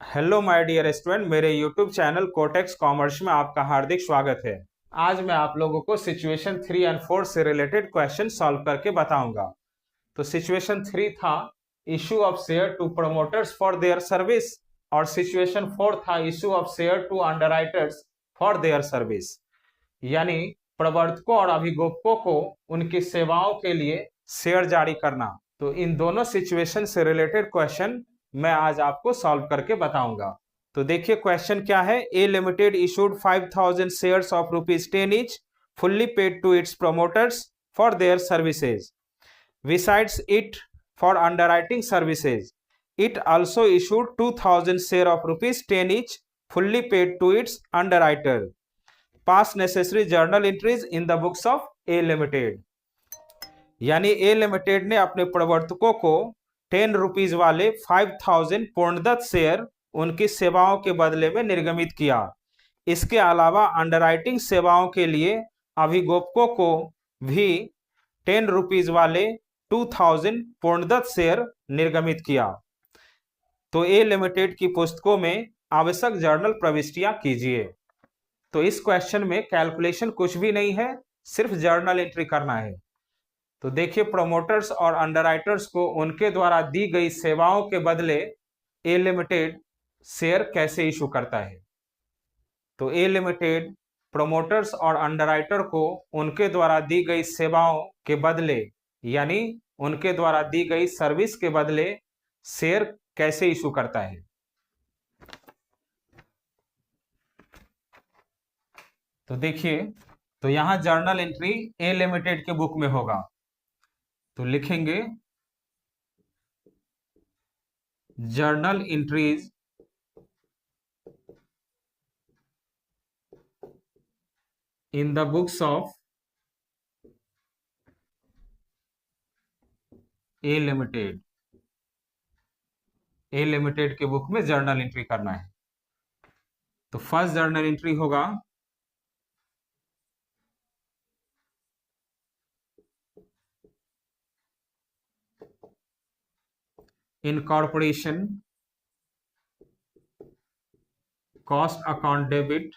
Hello my dear student, मेरे YouTube channel cortex commerce में आपका हार्दिक स्वागत है। आज मैं आप लोगों को सिचुएशन 3 और 4 से रिलेटेड क्वेश्चन सॉल्व करके बताऊंगा। तो सिचुएशन 3 था issue of share to promoters for their service, और सिचुएशन 4 था issue of share to underwriters for their service, यानी प्रवर्तकों और अभिभावकों को उनकी सेवाओं के लिए शेयर जारी करना। तो इन दोनों सिचुएशन से रिलेटेड क्वेश्चन मैं आज आपको सॉल्व करके बताऊंगा। तो देखिए क्वेश्चन क्या है। A limited issued 5000 shares of ₹10 each fully paid to its promoters for their services. Besides it, for underwriting services, it also issued 2000 share of ₹10 each fully paid to its underwriter. Pass necessary journal entries in the books of A Limited. यानी ए limited ने अपने प्रवर्तकों को 10 rupees वाले 5000 पूर्णदत्त share उनकी सेवाओं के बदले में निर्गमित किया। इसके अलावा अंडरराइटिंग सेवाओं के लिए अभिभावकों को भी 10 रुपीज वाले 2000 पूर्णदत्त शेयर निर्गमित किया। तो ए लिमिटेड की पुस्तकों में आवश्यक जर्नल प्रविष्टियां कीजिए। तो इस क्वेश्चन में कैलकुलेशन कुछ भी नहीं है, सिर्फ जर्नल एंट्री करना है। तो देखिए प्रमोटर्स और अंडरराइटर्स को उनके द्वारा दी गई सेवाओं के बदले ए लिमिटेड शेयर कैसे इशू करता है। तो ए लिमिटेड प्रमोटर्स और अंडरराइटर को उनके द्वारा दी गई सेवाओं के बदले, यानी उनके द्वारा दी गई सर्विस के बदले शेयर कैसे इशू करता है। तो देखिए, तो यहां जर्नल एंट्री ए लिमिटेड के बुक में होगा। तो लिखेंगे journal entries in the books of A limited. A limited के बुक में जर्नल एंट्री करना है। तो फर्स्ट जर्नल एंट्री होगा इनकॉर्पोरेशन कॉस्ट अकाउंट डेबिट।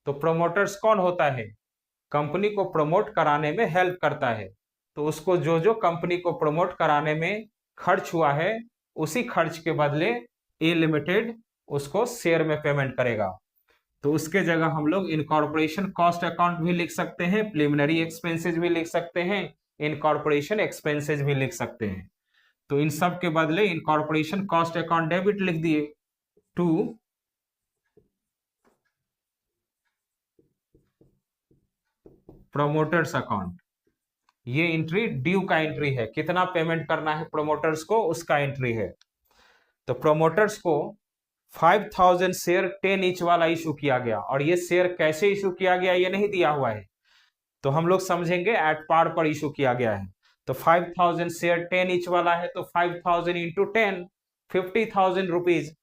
तो प्रमोटर्स कौन होता है? कंपनी को प्रमोट कराने में हेल्प करता है। तो उसको जो जो कंपनी को प्रमोट कराने में खर्च हुआ है, उसी खर्च के बदले ए लिमिटेड उसको शेयर में पेमेंट करेगा। तो उसके जगह हम लोग इनकॉर्पोरेशन कॉस्ट अकाउंट भी लिख सकते हैं, प्रिलिमिनरी एक्सपेंसेस भी लिख सकते हैं, इनकॉर्पोरेशन एक्सपेंसेस भी लिख सकते हैं। तो इन सब के बदले इनकॉर्पोरेशन कॉस्ट अकाउंट डेबिट लिख दिए टू प्रोमोटर्स अकाउंट। ये एंट्री ड्यू का एंट्री है, कितना पेमेंट करना है प्रोमोटर्स को उसका एंट्री है। तो प्रोमोटर्स को 5000 शेयर 10 ईच वाला इशू किया गया, और ये शेयर कैसे इशू किया गया ये नहीं दिया हुआ है, तो हम लोग समझेंगे एट पार पर इशू किया गया है। तो 5000 शेयर 10 ईच वाला है, तो 5000 इंटू 10 50,000 रुपीज।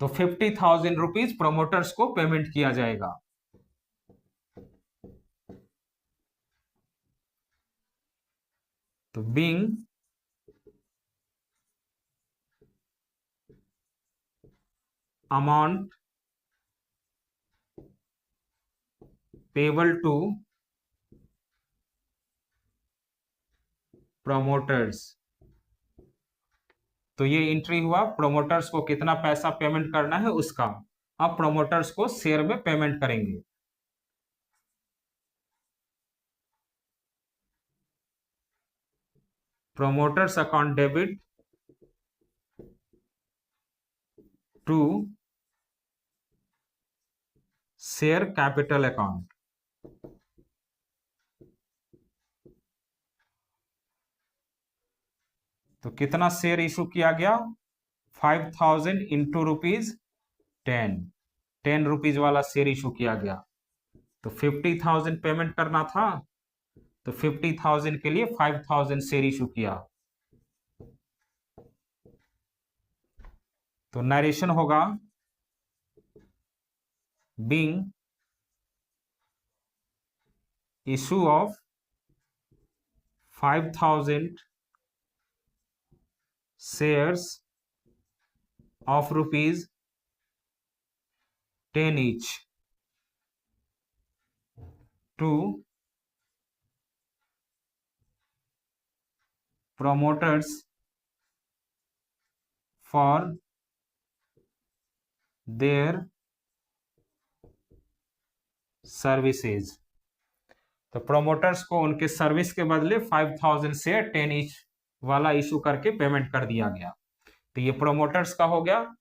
तो 50,000 रुपीज प्रोमोटर्स को पेमेंट किया जाएगा। तो being amount payable to promoters. तो ये एंट्री हुआ प्रोमोटर्स को कितना पैसा पेमेंट करना है उसका। अब प्रोमोटर्स को शेयर में पेमेंट करेंगे। Promoters account debit to share capital account. तो कितना शेयर इशू किया गया? 5000 इंटू ₹10, 10 रुपीज वाला शेयर इशू किया गया। तो 50,000 पेमेंट करना था, तो 50,000 के लिए 5000 शेयर इशू किया। तो नरेशन होगा being issue of 5000 shares of ₹10 each to promoters for their services. तो प्रोमोटर्स को उनके सर्विस के बदले 5000 शेयर 10 ईच वाला इशू करके पेमेंट कर दिया गया। तो ये प्रोमोटर्स का हो गया।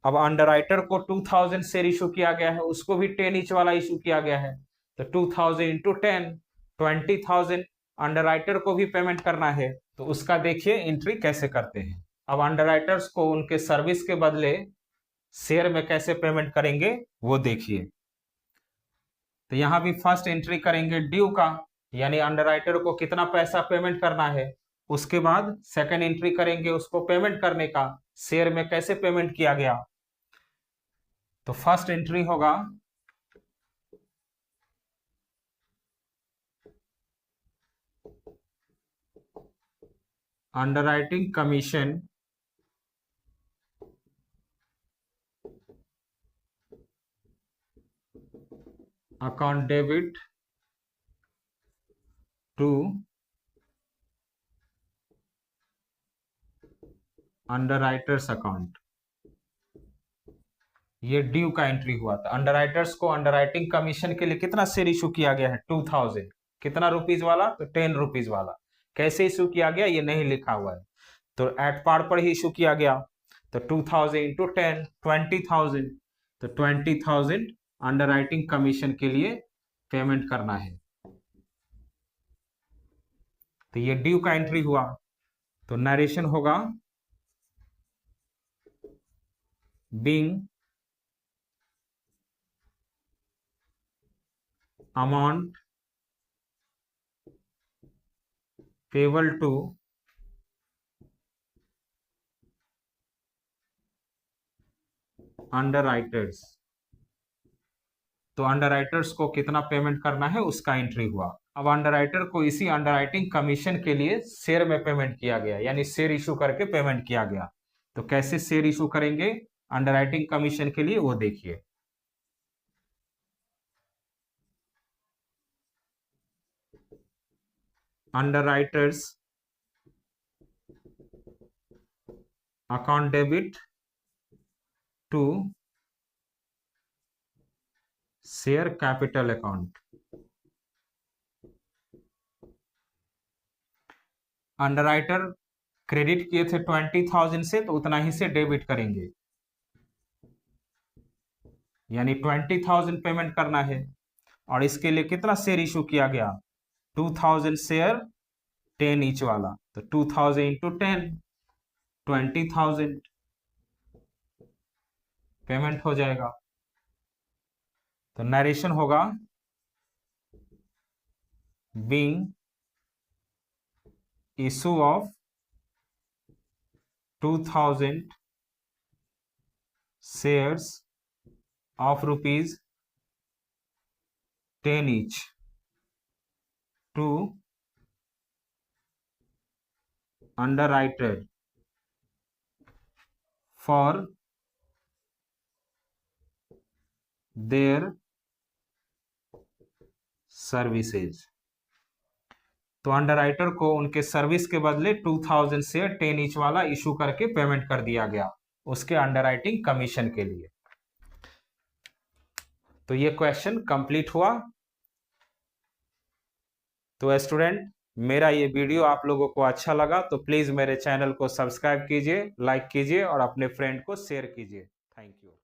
अब अंडरराइटर को 2000 शेयर इशू किया गया है, उसको भी 10 ईच वाला इशू किया गया है। तो 2000 इंटू 10 20,000 अंडरराइटर को भी पेमेंट करना है। तो उसका देखिए एंट्री कैसे करते हैं। अब अंडरराइटर्स को उनके सर्विस के बदले शेयर में कैसे पेमेंट करेंगे वो देखिए। तो यहां भी फर्स्ट एंट्री करेंगे ड्यू का, यानी अंडरराइटर को कितना पैसा पेमेंट करना है। उसके बाद सेकंड एंट्री करेंगे उसको पेमेंट करने का, शेयर में कैसे पेमेंट किया गया। तो फर्स्ट एंट्री होगा underwriting commission account debit to underwriters account. ये ड्यू का एंट्री हुआ था। अंडरराइटर्स को अंडरराइटिंग कमीशन के लिए कितना शेयर इशू किया गया है 2000, कितना रुपीज वाला, तो 10 रुपीज वाला। कैसे इशू किया गया ये नहीं लिखा हुआ है, तो एट पार पर ही इशू किया गया। तो 2000 इंटू 10 20,000, तो 20,000 अंडरराइटिंग कमीशन के लिए पेमेंट करना है। तो ये ड्यू का एंट्री हुआ। तो नरेशन होगा being amount payable to underwriters. तो अंडरराइटर्स को कितना पेमेंट करना है उसका एंट्री हुआ। अब अंडरराइटर को इसी अंडरराइटिंग कमीशन के लिए शेयर में पेमेंट किया गया, यानी शेयर इशू करके पेमेंट किया गया। तो कैसे शेयर इशू करेंगे अंडरराइटिंग कमीशन के लिए वो देखिए। Underwriters account debit to share capital account. Underwriter credit किए थे 20,000 से, तो उतना ही से डेबिट करेंगे, यानी 20,000 पेमेंट करना है। और इसके लिए कितना शेयर इशू किया गया 2000 शेयर 10 ईच वाला। तो 2000 इंटू 10 20,000 पेमेंट हो जाएगा। तो नरेशन होगा being issue of 2000 shares of ₹10 each to underwriter for their services। तो अंडरराइटर को उनके सर्विस के बदले 2000 शेयर 10 ईच वाला इशू करके पेमेंट कर दिया गया उसके अंडरराइटिंग कमीशन के लिए। तो ये क्वेश्चन कंप्लीट हुआ। तो स्टूडेंट, मेरा ये वीडियो आप लोगों को अच्छा लगा तो प्लीज मेरे चैनल को सब्सक्राइब कीजिए, लाइक कीजिए और अपने फ्रेंड को शेयर कीजिए। Thank you.